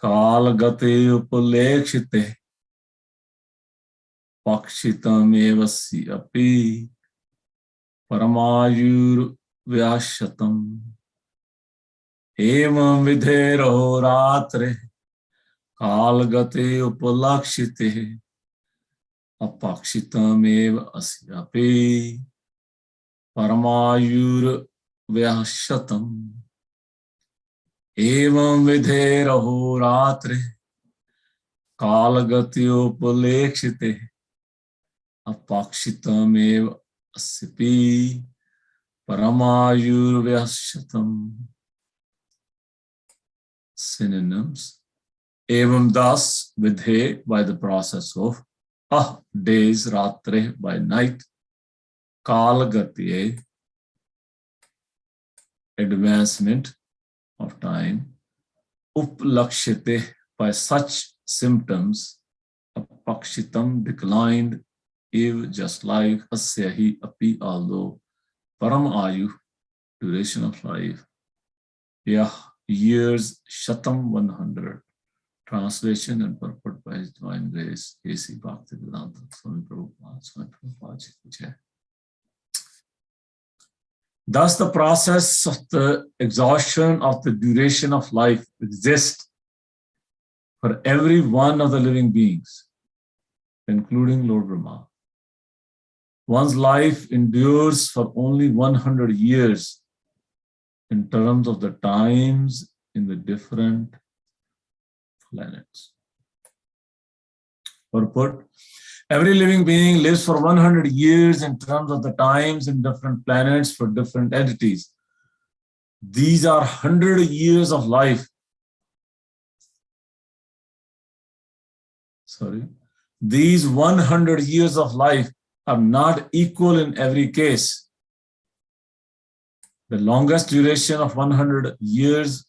कालगते उपलेक्षिते पक्षितमेवसि अपि परमायुर्व्याशतम् एवं विधेरहो रात्रे कालगते उपलक्षिते अपक्षितमेव असि अपि परमायुर्व्याशतम् एवं विधेरहो रात्रे कालगते उपलेक्षिते अपक्षितमेव अस्यापि परमायुर्व्याशतम्. Synonyms. Evam thus vidhe by the process of days, ratre by night, kalgatiye advancement of time, uplakshite by such symptoms, apakshitam declined, ev just like, asyahi api although, param ayu duration of life, yah years, shatam 100. Translation and purport by His Divine Grace, A.C. Bhaktivedanta Swami Prabhupada. Thus, the process of the exhaustion of the duration of life exists for every one of the living beings, including Lord Brahma. One's life endures for only 100 years in terms of the times in the different planets. Purport: every living being lives for 100 years in terms of the times in different planets for different entities. These are 100 years of life. These 100 years of life are not equal in every case. The longest duration of 100 years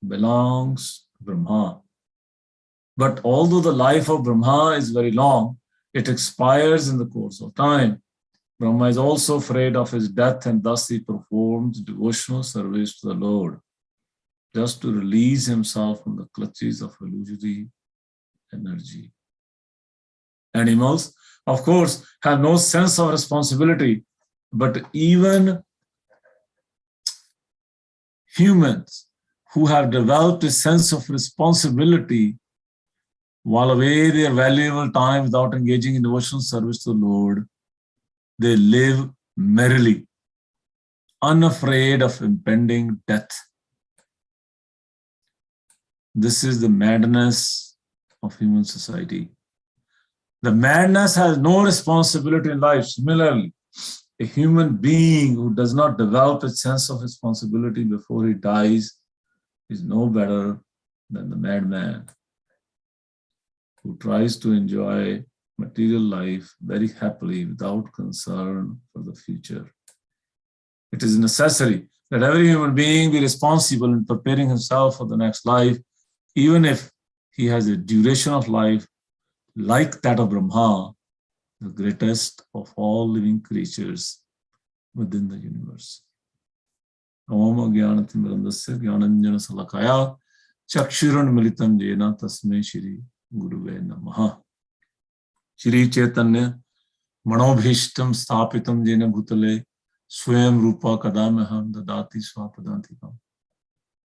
belongs to Brahma. But although the life of Brahma is very long, it expires in the course of time. Brahma is also afraid of his death, and thus he performs devotional service to the Lord, just to release himself from the clutches of illusory energy. Animals, of course, have no sense of responsibility, but even humans who have developed a sense of responsibility while away their valuable time without engaging in devotional service to the Lord, they live merrily, unafraid of impending death. This is the madness of human society. The madness has no responsibility in life. Similarly, a human being who does not develop a sense of responsibility before he dies is no better than the madman who tries to enjoy material life very happily without concern for the future. It is necessary that every human being be responsible in preparing himself for the next life, even if he has a duration of life like that of Brahma, the greatest of all living creatures within the universe. Om Ajnanatimmirandasya Jnananjana Salakaya Chakshuran Militam Jena Tasmai Shri Guruve Namaha. Shri Chaitanya Manobhishtam Sthapitam Jena Bhutale Swayam Rupa Kadamaham Dadati Swapadantikam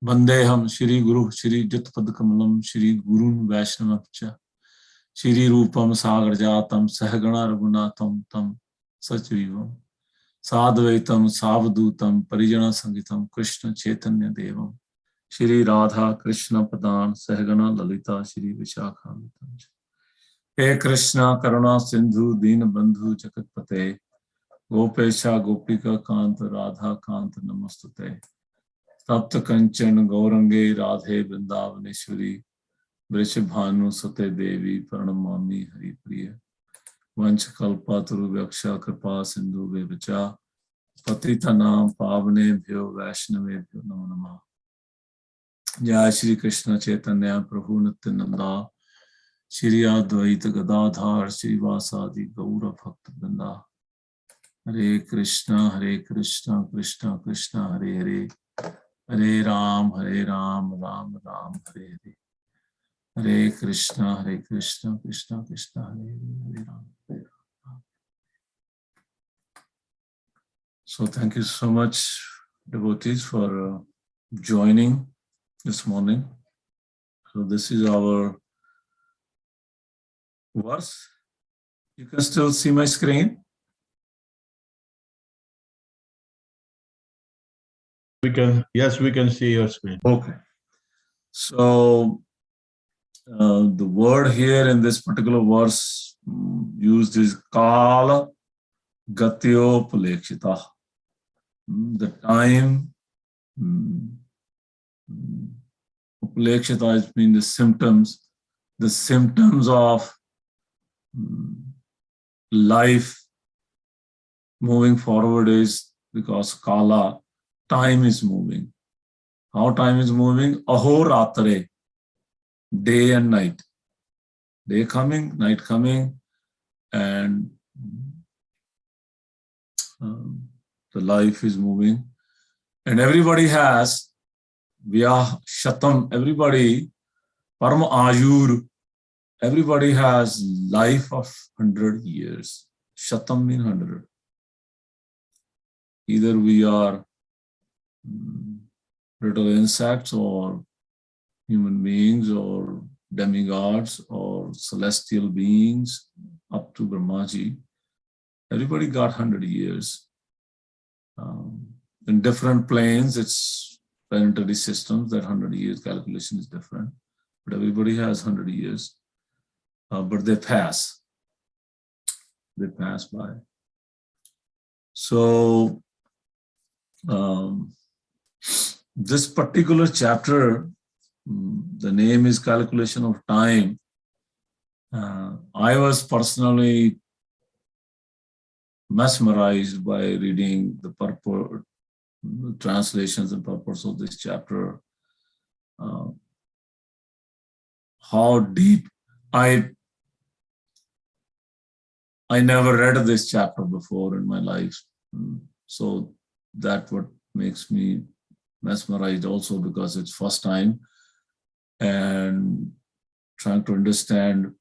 Vandeham Shri Guru Shri Jatpad Kamalam Shri Gurun Vaishnavapcha Shri Rupam Sagarjatam Sahagana Raghunatham Tam Sachivam Sadvaitam Savdutam Parijana Sangitam Krishna Chaitanya Devam Shri Radha Krishna Padan Sahagana Lalita Shri Vishakhamritam. He Krishna Karuna Sindhu Dina Bandhu Jagatpate Gopesha Gopika Kanta Radha Kanta Namastute Tapta Kanchan Gaurange Radhe Vrindavaneshwari Vrishabhanu Sate Devi Pranamami Hari Priya Vancha Kalpaturu Vyaksha Kripa Sindhu Vevacha Patitanam Pavane Bhyo Vaishnave Bhyo Namo Namah. Jai Shri Krishna Chaitanya Prabhu Nityananda Shri Advaita Gadadhar Shri Vasadi Gaura Bhakta Vrinda. Hare Krishna Krishna Krishna Hare Hare Hare Ram, Ram Ram, Hare Hare. Hare Krishna, Krishna Krishna, Hare Hare, Hare Ram, Ram. So thank you so much, devotees, for joining this morning. So this is our verse. You can still see my screen? Yes, we can see your screen. Okay. So the word here in this particular verse used is Kala Gatyopalekshita. The time, Upalekshita means the symptoms of life moving forward is because Kala, time is moving. How time is moving? Ahoratre, day and night. Day coming, night coming, and the life is moving. And everybody has, Vyah Shatam, everybody, Parma Ayur, everybody has life of 100 years. Shatam means 100. Either we are little insects or human beings or demigods or celestial beings up to Brahmaji. Everybody got 100 years. In different planes, it's planetary systems, that 100 years calculation is different. But everybody has 100 years. But they pass. They pass by. So, this particular chapter, the name is Calculation of Time. I was personally mesmerized by reading the purport, translations and purpose of this chapter. How deep. I never read this chapter before in my life. So that's what makes me mesmerized also, because it's first time and trying to understand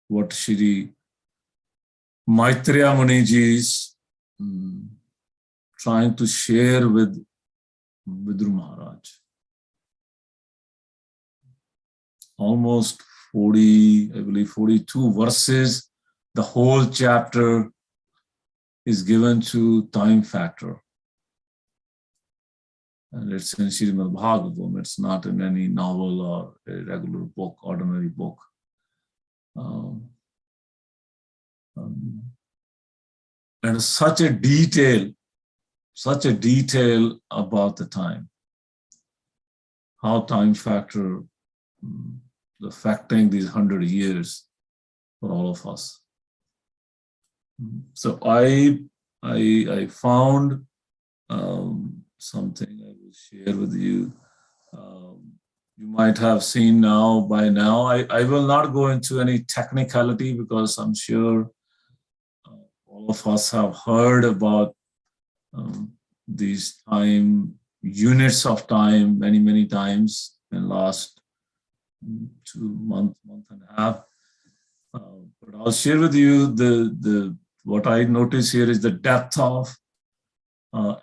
what Shri Maitreya Muniji is trying to share with Vidur Maharaj. Almost 40, I believe 42 verses. The whole chapter is given to time factor. And it's in Srimad Bhagavatam. It's not in any novel or a regular book, ordinary book. And such a detail about the time. How time factor affecting these 100 years for all of us. So I found something I will share with you. You might have seen by now. I will not go into any technicality because I'm sure all of us have heard about these time units of time many times in last 2 months, month and a half. But I'll share with you the what I notice here is the depth of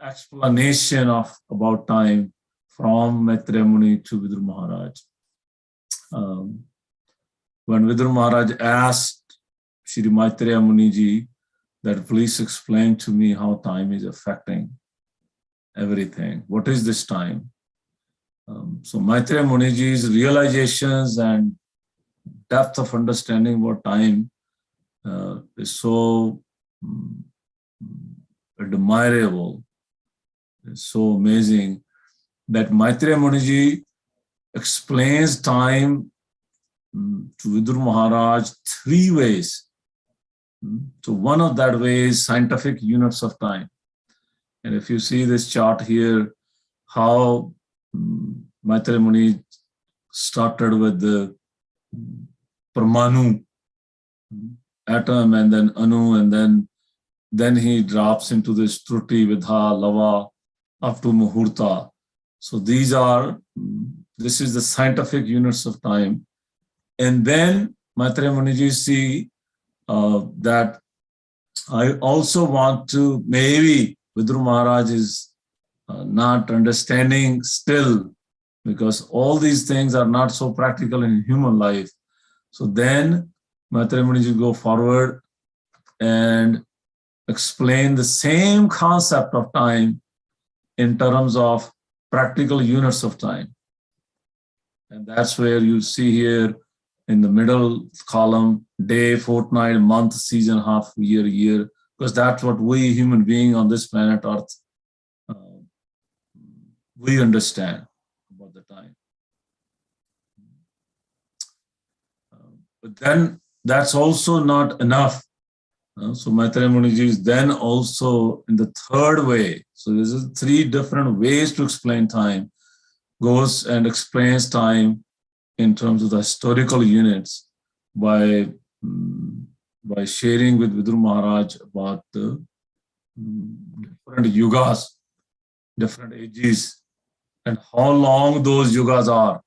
explanation about time from Maitreya Muni to Vidur Maharaj. When Vidur Maharaj asked Shri Maitreya Muniji that please explain to me how time is affecting everything. What is this time? So Maitreya Muniji's realizations and depth of understanding about time is so admirable. It's so amazing that Maitreya Muniji explains time to Vidur Maharaj 3 ways. So one of that way is scientific units of time. And if you see this chart here, how Maitreya Muni started with the Parmanu atom and then Anu, and then he drops into this Truti, Vidha, Lava, up to Muhurta. So this is the scientific units of time. And then Maitreya Muniji see that I also want to, maybe Vidru Maharaj is not understanding still, because all these things are not so practical in human life. So then Maitreya Muniji go forward and explain the same concept of time in terms of practical units of time. And that's where you see here in the middle column, day, fortnight, month, season, half, year, because that's what we human beings on this planet Earth, we understand about the time. But then that's also not enough. So Maitreya Muniji is then also in the third way. So there's 3 different ways to explain time. Goes and explains time in terms of the historical units by sharing with Vidru Maharaj about the different yugas, different ages, and how long those yugas are.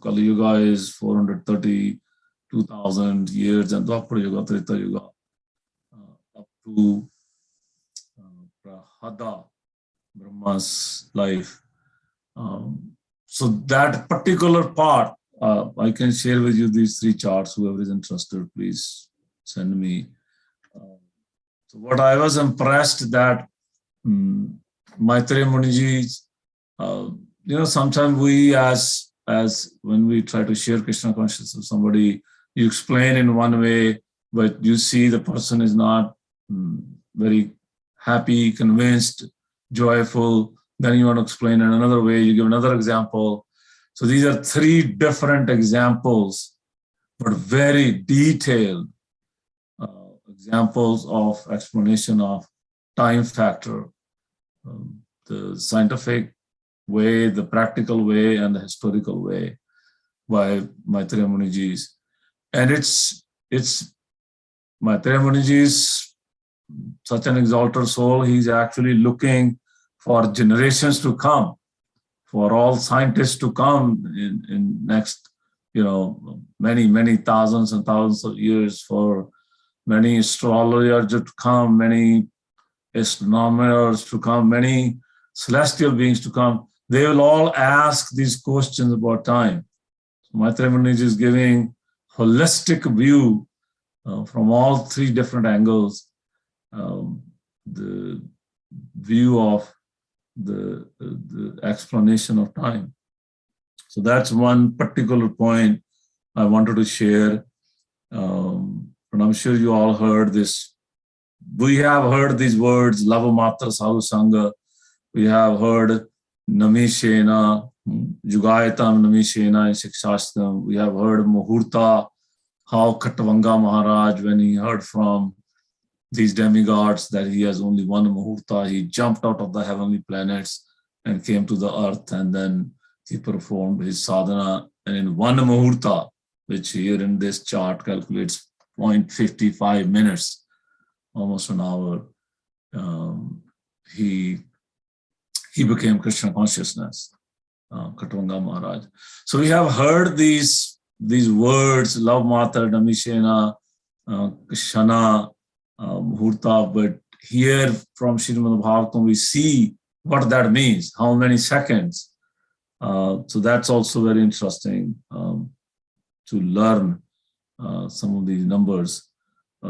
Kali Yuga is 432,000 years, and Dwapara Yuga, Treta Yuga, up to Prahada, Brahma's life. So that particular part, I can share with you these 3 charts. Whoever is interested, please send me. So what I was impressed that Maitreya Muniji, sometimes we as when we try to share Krishna consciousness with somebody, you explain in one way, but you see the person is not very happy, convinced, joyful. Then you want to explain in another way, you give another example. So these are 3 different examples, but very detailed examples of explanation of time factor, the scientific way, the practical way, and the historical way by Maitreya Muniji's. And it's Maitreya Muniji's such an exalted soul. He's actually looking for generations to come, for all scientists to come in next, many thousands and thousands of years, for many astrologers to come, many astronomers to come, many celestial beings to come. They will all ask these questions about time. So Maitreya Muniji is giving holistic view from all 3 different angles, the view of the explanation of time. So that's one particular point I wanted to share. And I'm sure you all heard this. We have heard these words, Lava Matra Sadhu Sangha. We have heard Namishena, Jugayatam Namishena in Shikshastram. We have heard Muhurta, how Katavanga Maharaj, when he heard from these demigods that he has only one Muhurta, he jumped out of the heavenly planets and came to the earth, and then he performed his sadhana. And in one Muhurta, which here in this chart calculates 0.55 minutes, almost an hour, he became Krishna consciousness, Katavanga Maharaj. So we have heard these words, Love Mata, Namishena, Kshana, Muhurta, but here from Srimad Bhagavatam we see what that means, how many seconds. So that's also very interesting to learn some of these numbers.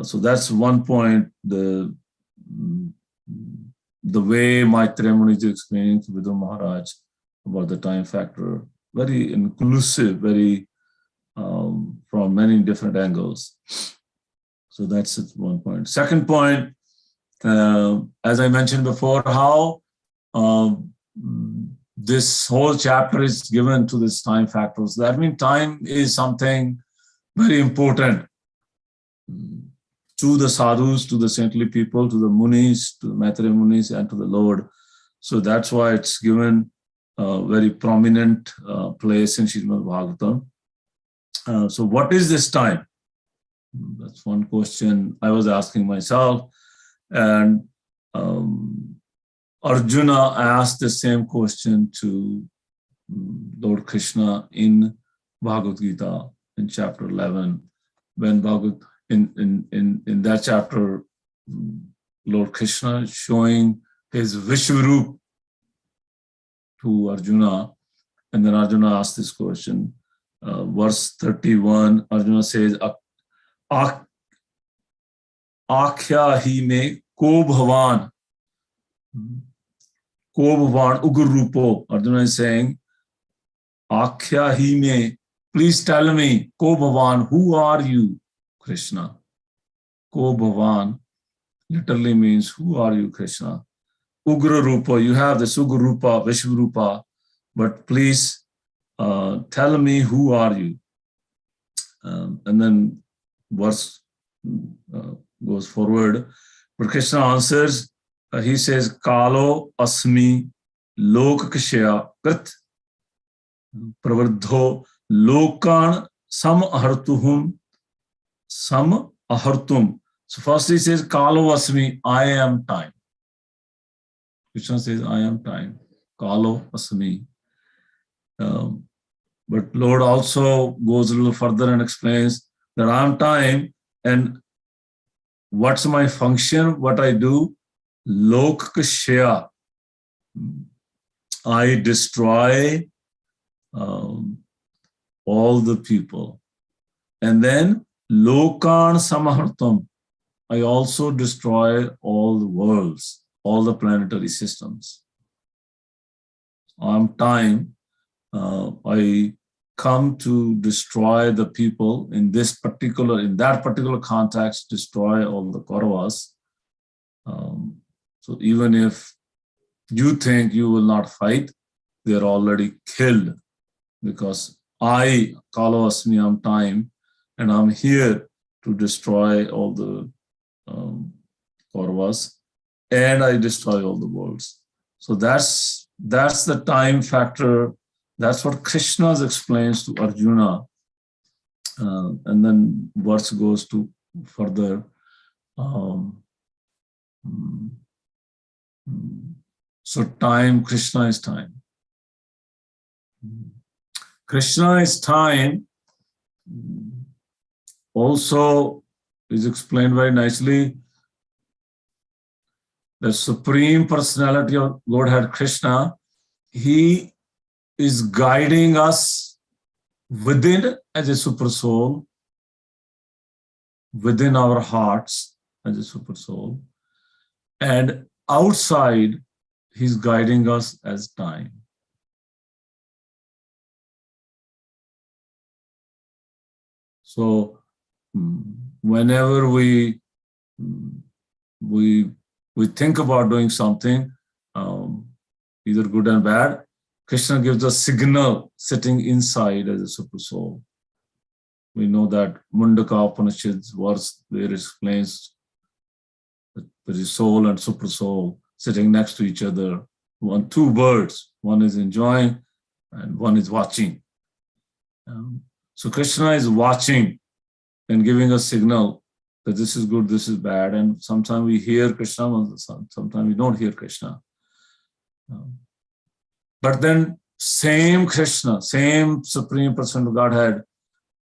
So that's one point, the way Maitreya Muniji is explaining to Vidru Maharaj about the time factor, very inclusive, very from many different angles. So that's one point. Second point, as I mentioned before, how this whole chapter is given to this time factor. So that means time is something very important to the sadhus, to the saintly people, to the munis, to the Maitreya Munis, and to the Lord. So that's why it's given a very prominent place in Srimad Bhagavatam. So what is this time? That's one question I was asking myself. And Arjuna asked the same question to Lord Krishna in Bhagavad Gita in chapter 11. When in that chapter, Lord Krishna is showing his Vishwarup to Arjuna, and then Arjuna asked this question. Verse 31, Arjuna says, Akhya hi me ko bhavan. Ko bhavan ugur rupo. Arjuna is saying, Akhya hi me, please tell me, ko bhavan, who are you, Krishna? Ko bhavan literally means, who are you, Krishna? Ugra rupa, you have this ugra rupa, Vishwarupa, but please tell me, who are you? And then verse goes forward. But Krishna answers, he says, Kalo asmi lok kshaya krit pravardho lokan sam ahartuhum sam ahartum. So first he says, Kalo asmi, I am time. Krishna says, I am time. Kalo asmi. But Lord also goes a little further and explains that I am time, and what's my function, what I do? Lok kshaya. I destroy all the people. And then lokan samahartam. I also destroy all the worlds, all the planetary systems. I'm time. I come to destroy the people in that particular context, destroy all the Kauravas. So even if you think you will not fight, they're already killed, because I, Kalo Asmi, am time, and I'm here to destroy all the Kauravas, and I destroy all the worlds. So that's the time factor. That's what Krishna explains to Arjuna. And then verse goes to further. So time, Krishna is time. Krishna is time also is explained very nicely. The Supreme Personality of Godhead Krishna, he is guiding us within as a super soul, within our hearts as a super soul, and outside he's guiding us as time. So whenever we think about doing something, either good and bad, Krishna gives a signal sitting inside as a super soul. We know that Mundaka Upanishad's verse where it explains that there is soul and super soul sitting next to each other. Two birds, one is enjoying and one is watching. So Krishna is watching and giving a signal that this is good, this is bad. And sometimes we hear Krishna, sometimes we don't hear Krishna. But then same Krishna, same Supreme Person of Godhead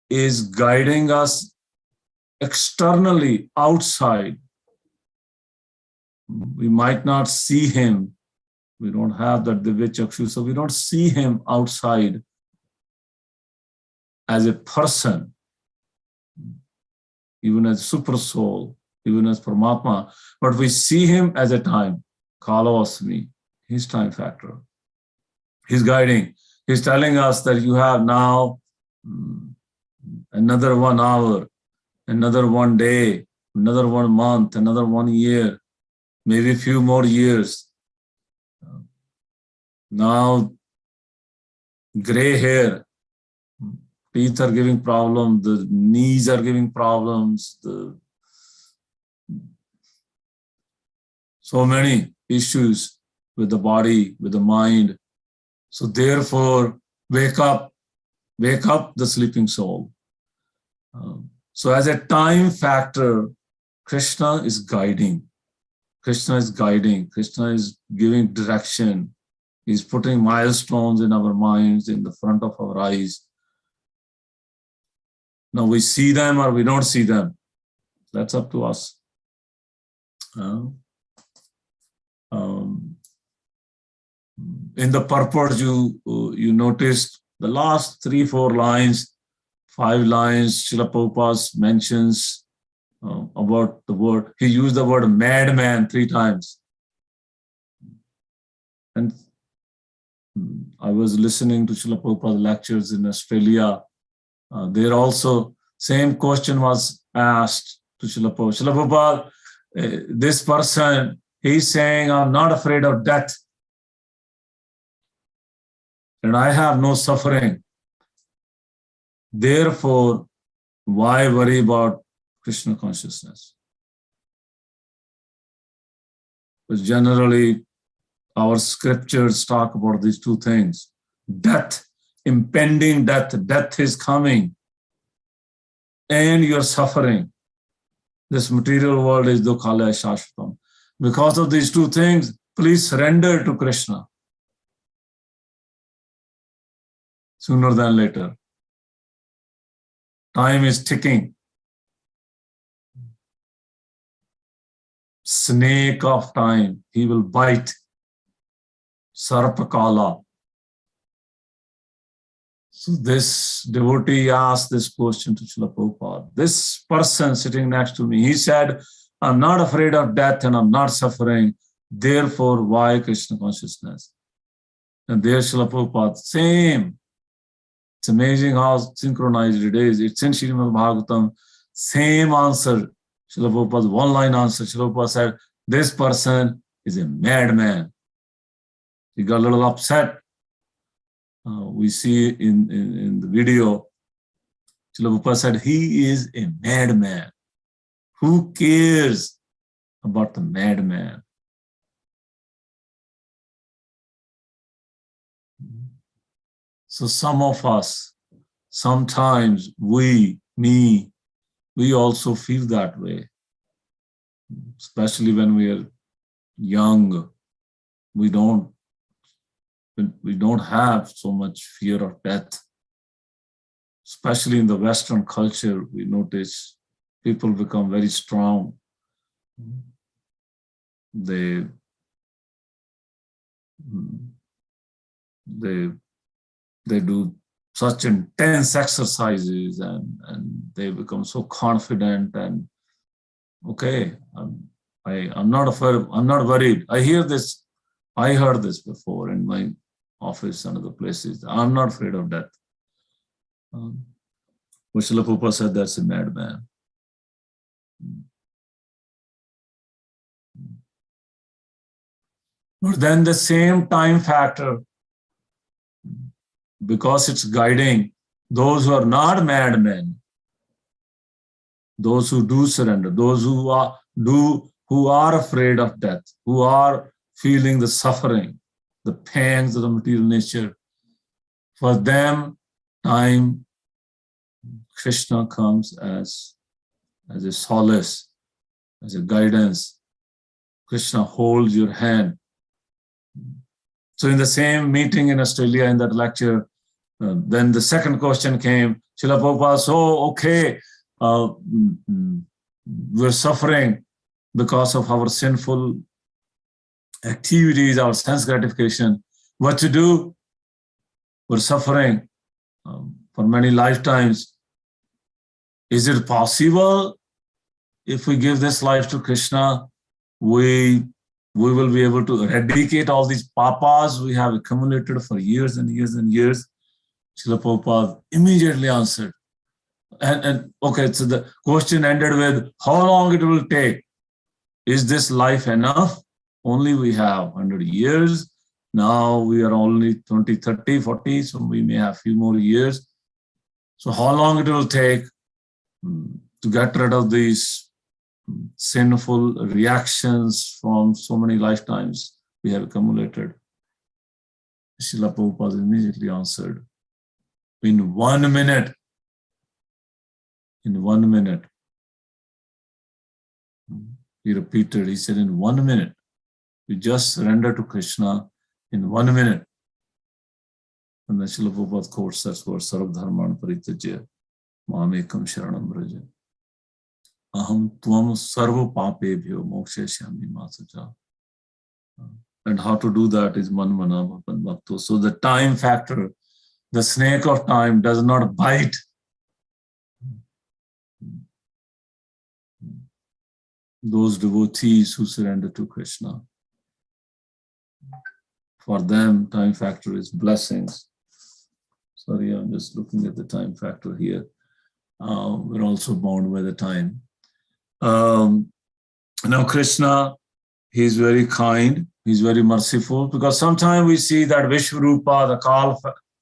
is guiding us externally, outside. We might not see him. We don't have that Divya Chakshu, so we don't see him outside as a person, even as super soul, even as Paramatma, but we see him as a time, Kalo Asmi, his time factor. He's guiding. He's telling us that you have now another 1 hour, another 1 day, another 1 month, another 1 year, maybe a few more years. Now, gray hair, teeth are giving problems, the knees are giving problems, so many issues with the body, with the mind. So therefore, wake up the sleeping soul. So as a time factor, Krishna is guiding. Krishna is guiding, Krishna is giving direction. He's putting milestones in our minds, in the front of our eyes. Now we see them or we don't see them. That's up to us. In the purport, you noticed the last 3-4 lines, 5 lines, Srila Prabhupada mentions about the word. He used the word madman 3 times. And I was listening to Srila Prabhupada lectures in Australia. There also, same question was asked to Srila Prabhupada. Srila Prabhupada, this person, he's saying, I'm not afraid of death. And I have no suffering. Therefore, why worry about Krishna consciousness? Because generally, our scriptures talk about these 2 things. Death, impending death, death is coming. And you're suffering. This material world is dukkhala shashvatam. Because of these 2 things, please surrender to Krishna. Sooner than later. Time is ticking. Snake of time. He will bite. Sarpakala. So this devotee asked this question to Srila Prabhupada. This person sitting next to me, he said, I'm not afraid of death and I'm not suffering. Therefore, why Krishna consciousness? And there Srila Prabhupada, same. It's amazing how synchronized it is. It's in Srimad Bhagavatam. Same answer. Srila Prabhupada's one-line answer. Srila Prabhupada said, this person is a madman. He got a little upset. We see in the video, Srila Prabhupada said, he is a madman. Who cares about the madman? So some of us, sometimes we also feel that way. Especially when we are young, we don't have so much fear of death. Especially in the Western culture, we notice people become very strong. They do such intense exercises and they become so confident and okay, I'm not afraid, I'm not worried. I heard this before in my office and other places. I'm not afraid of death. But Srila Prabhupada said that's a madman. But then the same time factor, because it's guiding those who are not madmen, those who do surrender, those who are afraid of death, who are feeling the suffering, the pangs of the material nature. For them, time, Krishna comes as a solace, as a guidance. Krishna holds your hand. So in the same meeting in Australia, in that lecture, then the second question came, Srila Prabhupada, so okay, we're suffering because of our sinful activities, our sense gratification. What to do? We're suffering for many lifetimes. Is it possible if we give this life to Krishna, we will be able to eradicate all these papas we have accumulated for years and years and years? Srila Prabhupada immediately answered. And okay, so the question ended with how long it will take. Is this life enough? Only we have 100 years. Now we are only 20, 30, 40, so we may have a few more years. So how long it will take to get rid of these sinful reactions from so many lifetimes we have accumulated? Srila Prabhupada immediately answered, in 1 minute. In 1 minute. He repeated, he said, in 1 minute, you just surrender to Krishna in 1 minute. And then Srila Prabhupada quotes that verse, Sarv Dharman Parityajya, Mamekam Sharanam Vraja. Aham Tvam Sarva Papebhyo Mokshayashyami Masaja. And how to do that is Manmana Bhavan Bhakto. So the time factor, the snake of time does not bite. Those devotees who surrender to Krishna. For them, time factor is blessings. Sorry, I'm just looking at the time factor here. We're also bound by the time. Now, Krishna, he's very kind, he's very merciful, because sometimes we see that Vishvarupa,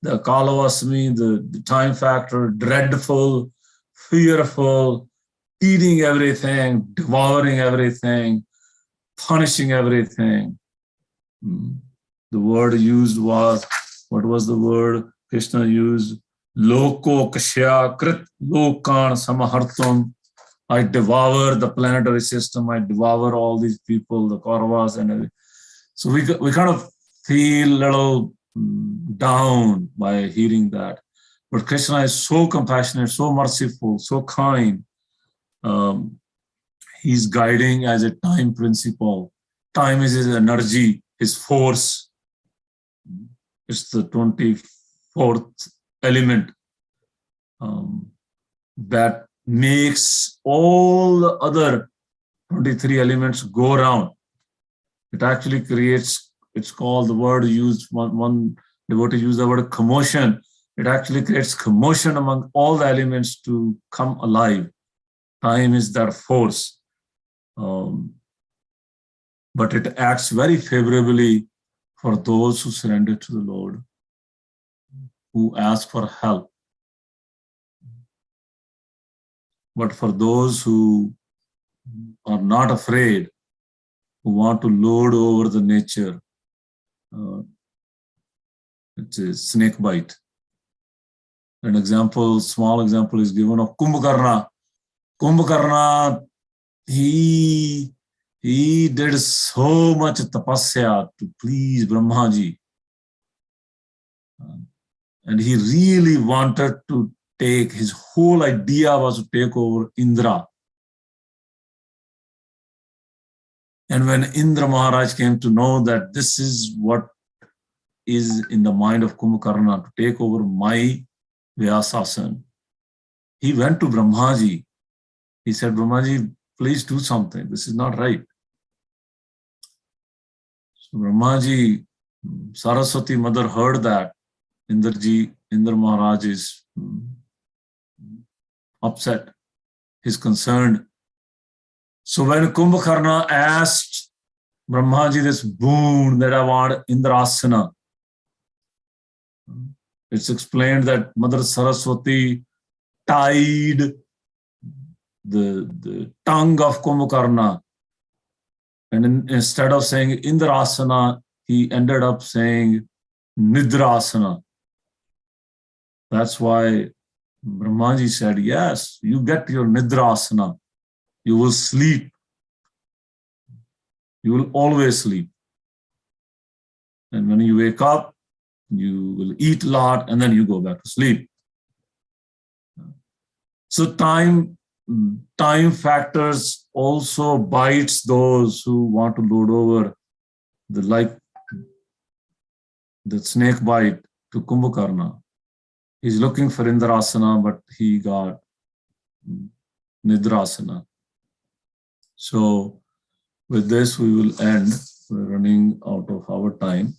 the Kalavasmi, the time factor, dreadful, fearful, eating everything, devouring everything, punishing everything. The word used was, what was the word Krishna used? Loko kashya krit lokan samahartam. I devour the planetary system. I devour all these people, the Kauravas and everything. So we kind of feel a little down by hearing that. But Krishna is so compassionate, so merciful, so kind. He's guiding as a time principle. Time is his energy, his force. It's the 24th element that makes all the other 23 elements go around. It actually creates, it's called, the word used, one devotee used the word commotion. It actually creates commotion among all the elements to come alive. Time is that force. But it acts very favorably for those who surrender to the Lord, who ask for help. But for those who are not afraid, who want to lord over the nature, it's a snake bite. An example, small example is given of Kumbhakarna. Kumbhakarna, he did so much tapasya to please Brahmaji. And he really wanted to take, his whole idea was to take over Indra. And when Indra Maharaj came to know that this is what is in the mind of Kumbhakarna, to take over my Vyasasan, he went to Brahmaji. He said, Brahmaji, please do something. This is not right. So Brahmaji, Saraswati mother heard that Indra Maharaj is upset, he's concerned. So when Kumbhakarna asked Brahmaji this boon that I want Indrasana, it's explained that Mother Saraswati tied the tongue of Kumbhakarna, and instead of saying Indrasana, he ended up saying Nidrasana. That's why Brahmaji said, yes, you get your Nidrasana. You will sleep. You will always sleep. And when you wake up, you will eat a lot and then you go back to sleep. So time factors also bites those who want to lord over, like the snake bite to Kumbhakarna. He's looking for Indrasana, but he got Nidrasana. So with this, we will end. We're running out of our time.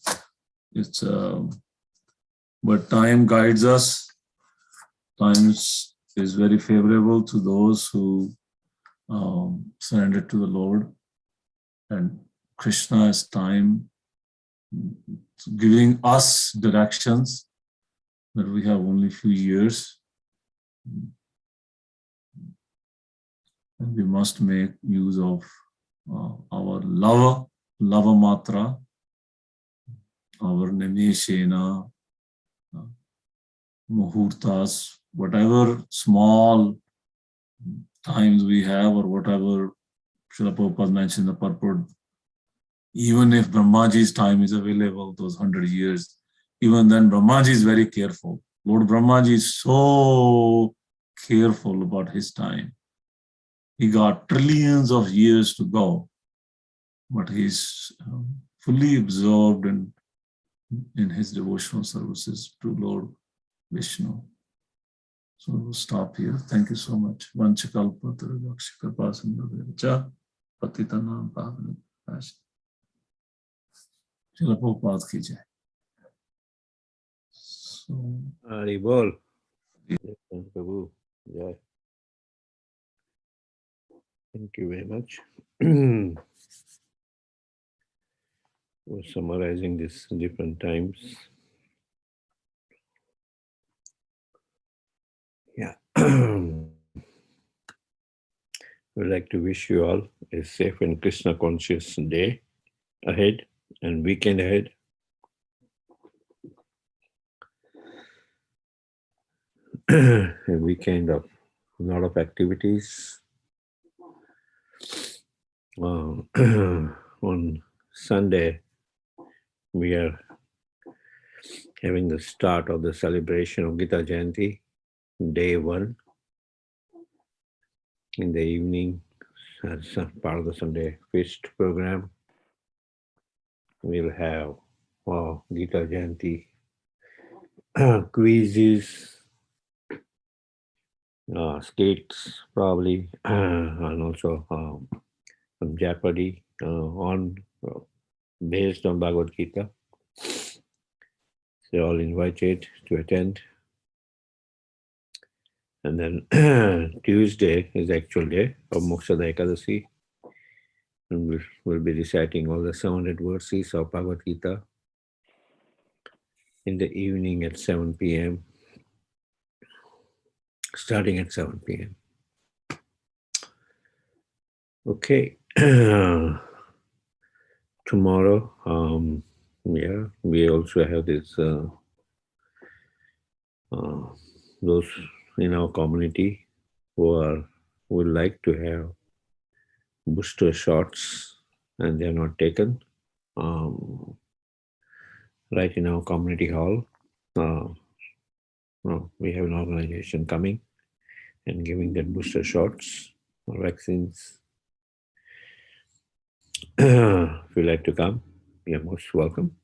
But time guides us. Time is very favorable to those who surrender to the Lord. And Krishna is time giving us directions that we have only a few years. And we must make use of our lava matra, our nimeshena, muhurtas, whatever small times we have or whatever Srila Prabhupada mentioned the purport. Even if Brahmaji's time is available, those 100 years, even then Brahmaji is very careful. Lord Brahmaji is so careful about his time. He got trillions of years to go, but he's fully absorbed in his devotional services to Lord Vishnu. So we'll stop here. Thank you so much. Vanchakalpa Tarabhakshikapa Sindhudevacha Patitanam Pavani. Srila Prabhupada ki jai. So, Hari Bol. Prabhu. Jai. Thank you very much for summarizing these different times. Yeah. We'd like to wish you all a safe and Krishna conscious day ahead and weekend ahead. A weekend of a lot of activities. On Sunday, we are having the start of the celebration of Gita Jayanti, day 1. In the evening, as part of the Sunday feast program, we'll have Gita Jayanti quizzes, skates probably, and also some Jeopardy based on Bhagavad Gita. They're all invited to attend. And then Tuesday is the actual day of Mokshada Ekadasi. And we'll be reciting all the 700 verses of Bhagavad Gita in the evening at 7 p.m. Starting at 7 p.m. Okay. Tomorrow, we also have this, those in our community who would like to have booster shots and they're not taken, right in our community hall. We have an organization coming and giving that booster shots or vaccines. If you'd like to come, you're most welcome.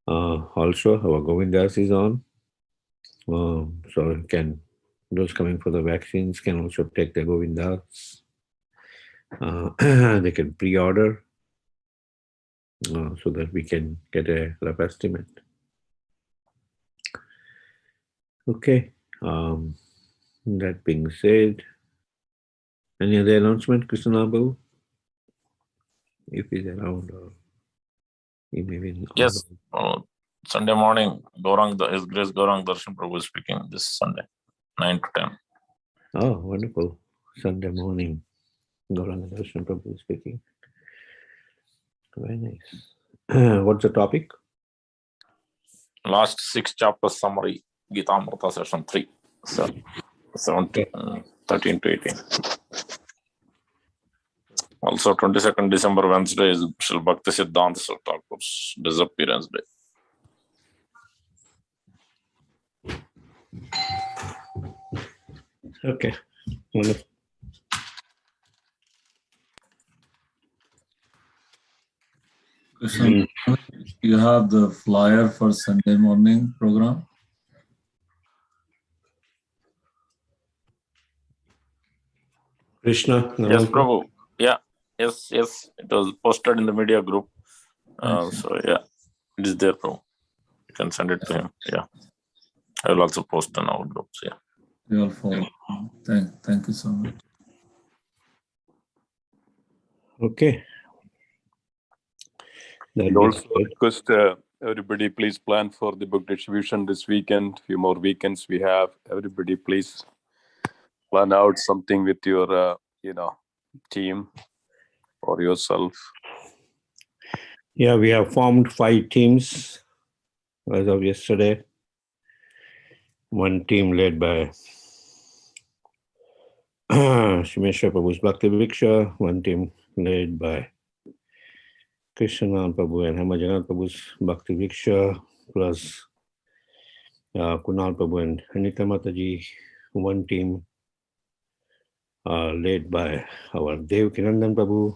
Also, our Govindas is on. So those coming for the vaccines can also take the Govindas. They can pre-order so that we can get a rough estimate. Okay. That being said, any other announcement, Krishnanabu? If he's around, or he may be. Yes. Sunday morning, His Grace Gaurang Darshan Prabhu is speaking this Sunday, 9 to 10. Oh, wonderful. Sunday morning, Gauranga Darshan Prabhu is speaking. Very nice. What's the topic? Last 6 chapters summary, Gita Amrita session 3, so 13 to 18. Also, 22nd December, Wednesday, is Srila Bhakti Siddhanta Thakur's disappearance day. Okay. Wonderful. Krishna, you have the flyer for Sunday morning program? Krishna. Yes, Prabhu. Yeah. Yes. It was posted in the media group. So, yeah, it is there, Prabhu. You can send it to him. Yeah. I will also post in our groups. Yeah. We all follow. Thank you so much. Okay. And also request everybody please plan for the book distribution this weekend. Few more weekends we have. Everybody please plan out something with your team or yourself. Yeah, we have formed 5 teams as of yesterday. One team led by Shimeshwar Prabhu's Bhakti Vriksha, one team led by Krishnan Prabhu and Hemajagan Prabhu's Bhakti Vriksha, plus Kunal Prabhu and Anita Mataji, one team led by our Devakinandan Prabhu.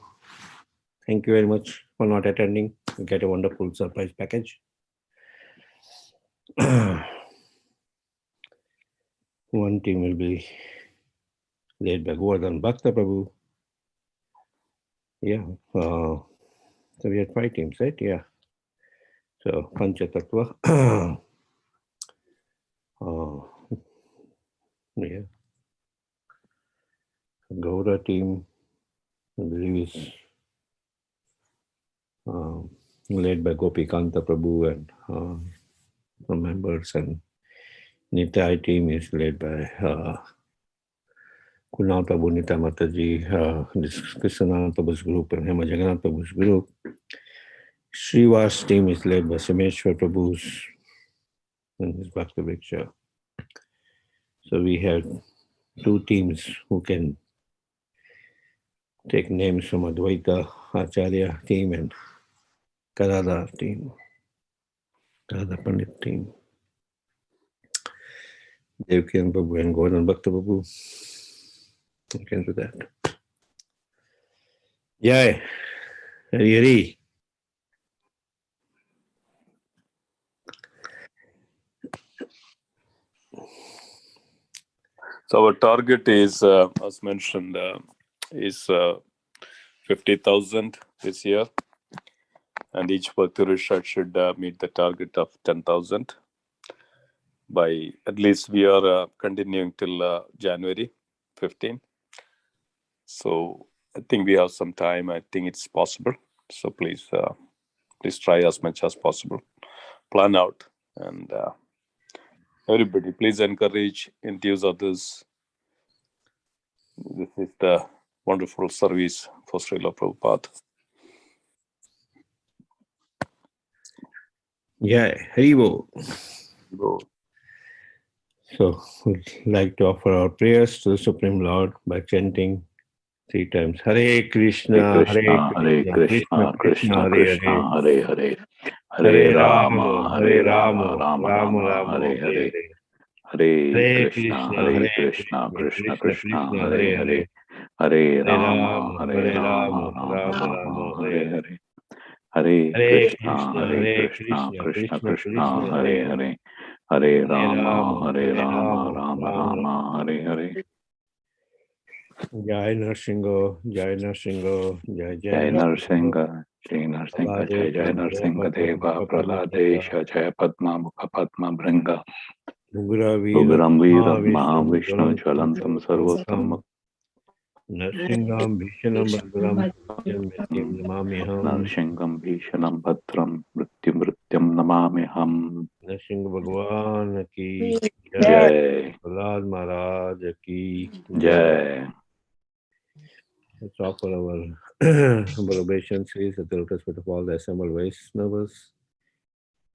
Thank you very much for not attending. You get a wonderful surprise package. One team will be led by Govardhan Bhakta Prabhu. Yeah. So we had 5 teams, right? Yeah. So Pancha Tattva. Yeah. Gauda team, I believe, is led by Gopikanta Prabhu and some members, and Nitai team is led by Kunal Prabhu, Nita Mataji, this Krishnan Prabhu's group and Hema Jagannath Prabhu's group. Srivas team is led by Sameshwar Prabhu's and his Bhakti Vriksha. So we have 2 teams who can take names from Advaita Acharya team and Karada team, Karada Pandit team. Devakinan Prabhu and Govardhan Bhakta Prabhu. You can do that. Jai. Hari Hari. So our target is, as mentioned, is 50,000 this year, and each Bhakti Rishat should meet the target of 10,000. By at least we are continuing till January 15. So I think we have some time. I think it's possible. So please try as much as possible. Plan out, and everybody, please encourage, enthuse others. This is the wonderful service for Srila Prabhupada. Jai. Haribo. So we'd like to offer our prayers to the Supreme Lord by chanting 3 times. Hare Krishna, Hare Krishna, Krishna Krishna, Hare Hare. Hare Rama, Hare Rama, Rama Rama, Hare Hare. Hare Krishna, Krishna Krishna, Hare Hare. Hare Rama, Hare Rama, Rama Rama, Hare Hare. Hare Krishna, Krishna Krishna, Hare Hare. Hare Rama, Hare Rama, Rama Rama, Hare Hare. Jai Narsingha, Jai Narsingha, Jai Jai Narsingha, Jai Narsingha, Jai Jai Narsingha Deva, Praladesha, Jai Padma, Mukha Padma, Bringa, Ugram Veeram, Mahavishnu, Jwalantam, Sarvottam, Narsingham Bhishanam Bhadram Mrityum Namamiham. Narsingham Bhishanam Bhadram, Mrityum Namamiham. Narsingh Bhagwan ki Jai, Prahlad Maharaj ki Jai. Let's offer our obeisances at the lotus feet of all the assembled Vaishnavas.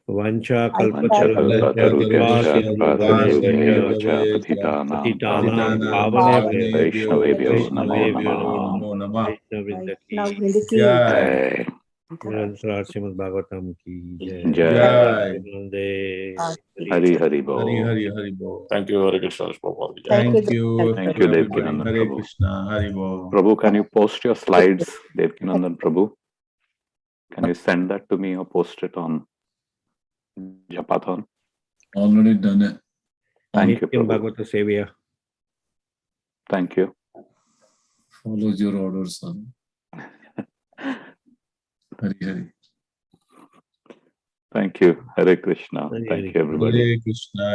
Vancha Kalpatarubhyascha, Patarubhyascha, Patitanam, Vaishnavebhyo, Namo Namaha. Vaishnavrinda ki Jai, Nirantar Srimad Bhagavatam ki Jai. Jai. Nande. Hari Hari Bo. Hari Bo. Thank you, Hare Krishna. Prabhupada. Thank you. Thank you, everybody. Devakinandan Hare Prabhu. Krishna, Hari Bo. Prabhu, can you post your slides, Devakinandan Prabhu? Can you send that to me or post it on Japathon? Already done it. Thank you, Nityam Prabhu. Bhagavata Sevya. Thank you. Follows your orders, son. Hari Hari. Thank you. Hare Krishna. Hare Thank Hare. you, everybody. Hare Krishna.